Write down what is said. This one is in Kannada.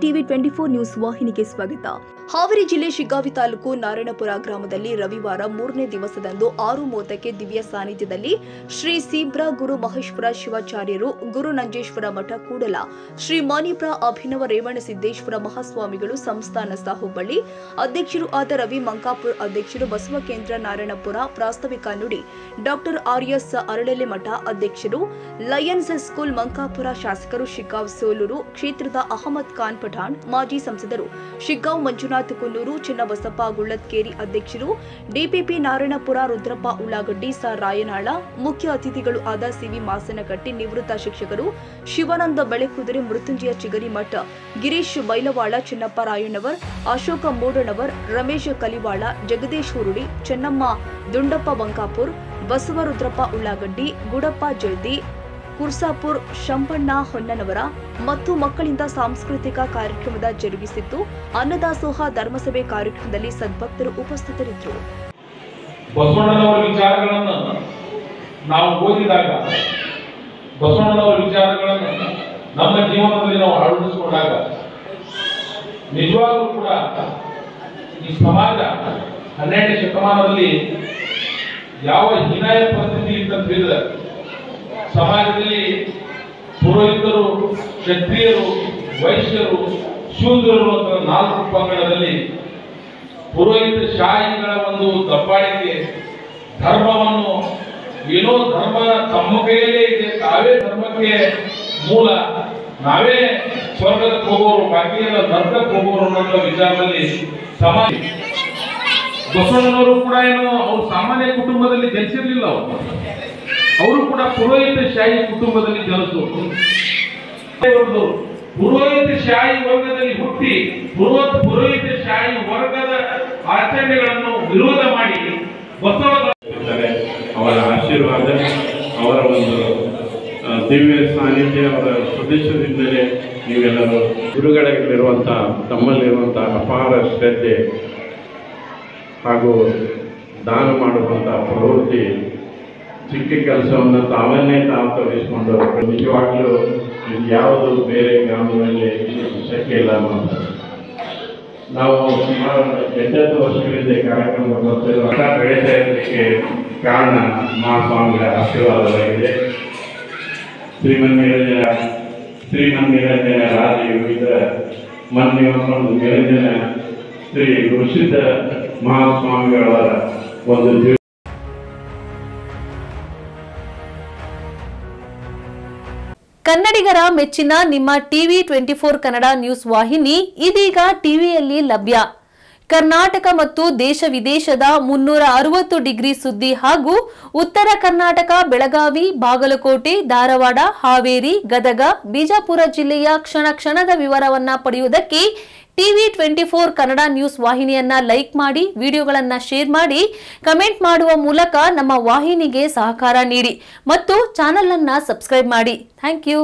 ಟಿವಿ 24 ನ್ಯೂಸ್ ವಾಹಿನಿಗೆ ಸ್ವಾಗತ. ಹಾವೇರಿ ಜಿಲ್ಲೆ ಶಿಗ್ಗಾವಿ ತಾಲೂಕು ನಾರಾಯಣಪುರ ಗ್ರಾಮದಲ್ಲಿ ರವಿವಾರ 3ನೇ ದಿವಸದಂದು 6:30ಕ್ಕೆ ದಿವ್ಯ ಸಾನ್ನಿಧ್ಯದಲ್ಲಿ ಶ್ರೀ ಸೀಬ್ರ ಗುರು ಮಹೇಶ್ವರ ಶಿವಾಚಾರ್ಯರು, ಗುರು ನಂಜೇಶ್ವರ ಮಠ ಕೂಡಲ, ಶ್ರೀ ಮಾನಿಪ್ರ ಅಭಿನವ ರೇವಣ ಸಿದ್ದೇಶ್ವರ ಮಹಾಸ್ವಾಮಿಗಳು ಸಂಸ್ಥಾನಸ್ಥ ಹುಬ್ಬಳ್ಳಿ ಅಧ್ಯಕ್ಷರು ಆದ ರವಿ ಮಂಕಾಪುರ ಅಧ್ಯಕ್ಷರು, ಬಸವ ಕೇಂದ್ರ ನಾರಾಯಣಪುರ ಪ್ರಾಸ್ತಾವಿಕ ನುಡಿ ಡಾಕ್ಟರ್ ಆರ್ಎಸ್ ಅರಳೆಲೆ ಮಠ ಅಧ್ಯಕ್ಷರು, ಲಯನ್ಸ್ ಸ್ಕೂಲ್ ಮಂಕಾಪುರ ಶಾಸಕರು, ಶಿಗ್ಗಾಂವ್ ಸೋಲೂರು ಕ್ಷೇತ್ರದ ಅಹಮದ್ ಖಾನ್ ಪಠಾಣ್ ಮಾಜಿ ಸಂಸದರು, ಶಿಗ್ಗಾಂವ್ ಮಂಜುನಾಥ್ ಕುನ್ನೂರು, ಚಿನ್ನಬಸಪ್ಪ ಗುಳ್ಳತ್ಕೇರಿ ಅಧ್ಯಕ್ಷರು, ಡಿಪಿಪಿ ನಾರಾಯಣಪುರ ರುದ್ರಪ್ಪ ಉಳ್ಳಾಗಡ್ಡಿ, ಸ ರಾಯನಾಳ, ಮುಖ್ಯ ಅತಿಥಿಗಳು ಆದ ಸಿವಿ ಮಾಸನಕಟ್ಟಿ, ನಿವೃತ್ತ ಶಿಕ್ಷಕರು ಶಿವಾನಂದ ಬೆಳೆಕುದುರೆ, ಮೃತ್ಯುಂಜಯ ಚಿಗರಿ ಮಠ, ಗಿರೀಶ್ ಬೈಲವಾಳ, ಚಿನ್ನಪ್ಪ ರಾಯಣ್ಣವರ್, ಅಶೋಕ ಮೂಡಣವರ್, ರಮೇಶ್ ಕಲಿವಾಳ, ಜಗದೀಶ್ ಹುರುಡಿ, ಚೆನ್ನಮ್ಮ ದುಂಡಪ್ಪ ಬಂಕಾಪುರ್, ಬಸವ ರುದ್ರಪ್ಪ ಉಳ್ಳಾಗಡ್ಡಿ, ಗುಡಪ್ಪ ಜಲ್ದಿ, ಕುರ್ಸಾಪುರ್, ಶಂಪಣ್ಣ ಹೊನ್ನನವರ ಮತ್ತು ಮಕ್ಕಳಿಂದ ಸಾಂಸ್ಕೃತಿಕ ಕಾರ್ಯಕ್ರಮದ ಜರುಗಿಸಿತ್ತು. ಅನ್ನದಾಸೋಹ ಧರ್ಮಸಭೆ ಕಾರ್ಯಕ್ರಮದಲ್ಲಿ ಸದ್ಭಕ್ತರು ಉಪಸ್ಥಿತರಿದ್ದರು. ಬಸವಣ್ಣನವರ ವಿಚಾರಗಳನ್ನು ನಾವು ಓದಿದಾಗ, ಬಸವಣ್ಣನವರ ವಿಚಾರಗಳನ್ನು ನಮ್ಮ ಜೀವನದಲ್ಲಿ ನಾವು ಅಳವಡಿಸಿಕೊಂಡಾಗ ನಿಜವಾಗ್ಲೂ ಕೂಡ ಈ ಸಮಾಜ 12ನೇ ಶತಮಾನದಲ್ಲಿ ಯಾವ ಹೀನಾಯ ಪರಿಸ್ಥಿತಿ ಅಂತ ಹೇಳಿದ್ರೆ, ಸಮಾಜದಲ್ಲಿ ಪುರೋಹಿತರು, ಕ್ಷತ್ರಿಯರು, ವೈಶ್ಯರು, ಶೂದ್ರರು ಅಂತ 4 ಪಂಗಡದಲ್ಲಿ ಪುರೋಹಿತ ಶಾಹಿಗಳ ಒಂದು ದಬ್ಬಾಳಿಕೆ, ಧರ್ಮವನ್ನು ಏನೋ ಧರ್ಮ ತಮ್ಮ ಕೈಯಲ್ಲೇ ಇದೆ, ತಾವೇ ಧರ್ಮಕ್ಕೆ ಮೂಲ, ನಾವೇ ಸ್ವರ್ಗಕ್ಕೆ ಹೋಗೋರು, ಬಾಕಿಯೆಲ್ಲ ನರಕಕ್ಕೆ ಹೋಗೋರು ಅನ್ನೋ ವಿಚಾರದಲ್ಲಿ ಸಮಾಜ. ಬಸವಣ್ಣನವರು ಕೂಡ ಏನು ಅವ್ರು ಸಾಮಾನ್ಯ ಕುಟುಂಬದಲ್ಲಿ ಜನಿಸಿರ್ಲಿಲ್ಲ. ಅವರು ಕೂಡ ಪುರೋಹಿತ ಶಾಹಿ ಕುಟುಂಬದಲ್ಲಿ ಜನಿಸು, ಪುರೋಹಿತ ಶಾಹಿ ವರ್ಗದಲ್ಲಿ ಹುಟ್ಟಿ ಪುರೋಹಿತ ಶಾಹಿ ವರ್ಗದ ಆಚರಣೆಗಳನ್ನು ವಿರೋಧ ಮಾಡಿ ಬಸವ ಅವರ ಆಶೀರ್ವಾದ, ಅವರ ಒಂದು ದಿವ್ಯ ಸಾನ್ನಿಧ್ಯ, ಅವರ ಪ್ರದೇಶದಿಂದಲೇ ನೀವೆಲ್ಲರೂ ಗುರುಗಳಲ್ಲಿರುವಂಥ ತಮ್ಮಲ್ಲಿರುವಂಥ ಅಪಾರ ಶ್ರದ್ಧೆ ಹಾಗೂ ದಾನ ಮಾಡುವಂಥ ಪ್ರವೃತ್ತಿ, ಚಿಕ್ಕ ಕೆಲಸವನ್ನು ತಾವನ್ನೇ ತಾವು ತೋರಿಸಿಕೊಂಡು ನಿಜವಾಗ್ಲೂ ಯಾವುದು ಬೇರೆ ಗ್ರಾಮದಲ್ಲಿ ಶಕ್ಯ ಇಲ್ಲ ಅನ್ನೋದು. ನಾವು ಸುಮಾರು 8 ವರ್ಷಗಳಿಂದ ಕಾರ್ಯಕ್ರಮ ಬೆಳೀತಾ ಇರೋದಕ್ಕೆ ಕಾರಣ ಮಹಾಸ್ವಾಮಿಗಳ ಆಶೀರ್ವಾದವಾಗಿದೆ. ಶ್ರೀಮನ್ನಿರಂಜನ ರಾಜೀವ್ ಇದರ ಮನ್ನಿಕೊಂಡು ನಿರಂಜನ ಶ್ರೀ ಋಷಿದ್ಧ ಮಹಾಸ್ವಾಮಿಗಳವರ ಒಂದು ಕನ್ನಡಿಗರ ಮೆಚ್ಚಿನ ನಿಮ್ಮ ಟಿವಿ 24 ಕನ್ನಡ ನ್ಯೂಸ್ ವಾಹಿನಿ ಇದೀಗ ಟಿವಿಯಲ್ಲಿ ಲಭ್ಯ. ಕರ್ನಾಟಕ ಮತ್ತು ದೇಶ ವಿದೇಶದ 360 ಡಿಗ್ರಿ ಸುದ್ದಿ ಹಾಗೂ ಉತ್ತರ ಕರ್ನಾಟಕ, ಬೆಳಗಾವಿ, ಬಾಗಲಕೋಟೆ, ಧಾರವಾಡ, ಹಾವೇರಿ, ಗದಗ, ಬಿಜಾಪುರ ಜಿಲ್ಲೆಯ ಕ್ಷಣ ಕ್ಷಣದ ವಿವರವನ್ನ ಪಡೆಯುವುದಕ್ಕೆ ಟಿವಿ 24 ಕನ್ನಡ ನ್ಯೂಸ್ ವಾಹಿನಿಯನ್ನ ಲೈಕ್ ಮಾಡಿ, ವಿಡಿಯೋಗಳನ್ನ ಶೇರ್ ಮಾಡಿ, ಕಮೆಂಟ್ ಮಾಡುವ ಮೂಲಕ ನಮ್ಮ ವಾಹಿನಿಗೆ ಸಹಕಾರ ನೀಡಿ ಮತ್ತು ಚಾನೆಲ್ ಅನ್ನ ಸಬ್ಸ್ಕ್ರೈಬ್ ಮಾಡಿ. Thank you.